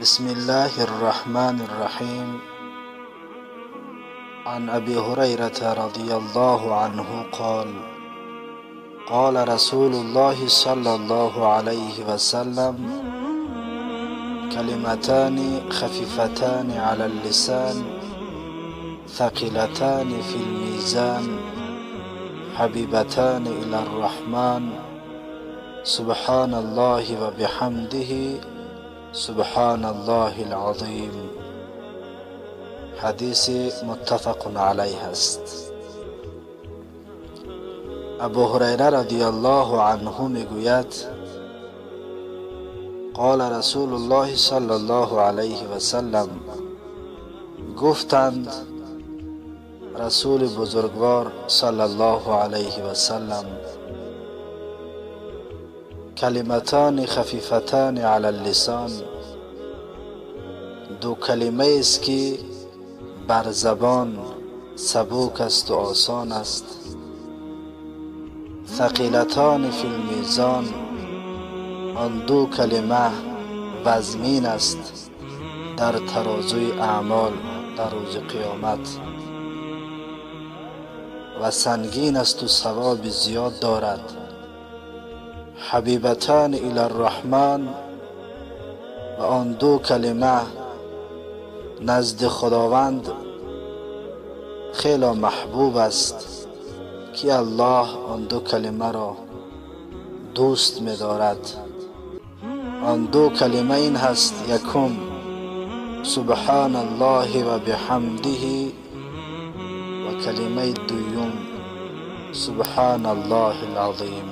بسم الله الرحمن الرحيم. عن أبي هريرة رضي الله عنه قال: قال رسول الله صلى الله عليه وسلم: كلمتان خفيفتان على اللسان ثقيلتان في الميزان حبيبتان إلى الرحمن سبحان الله وبحمده سبحان الله العظیم. حدیث متفق علیه است. ابو هریره رضی الله عنه میگوید: قال رسول الله صلی الله علیه و سلم، گفتند رسول بزرگوار صلی الله علیه و سلم: کلمتان خفیفتان علی اللسان، دو کلمه است که بر زبان سبک است و آسان است. ثقیلتان فی المیزان، آن دو کلمه وزمین است در ترازوی اعمال در روز قیامت و سنگین است و ثواب زیاد دارد. حبیبتان الی الرحمن، و آن دو کلمه نزد خداوند خیلی محبوب است که الله آن دو کلمه را دوست می دارد. آن دو کلمه این هست: یکم سبحان الله و بحمده، و کلمه دویم سبحان الله العظیم.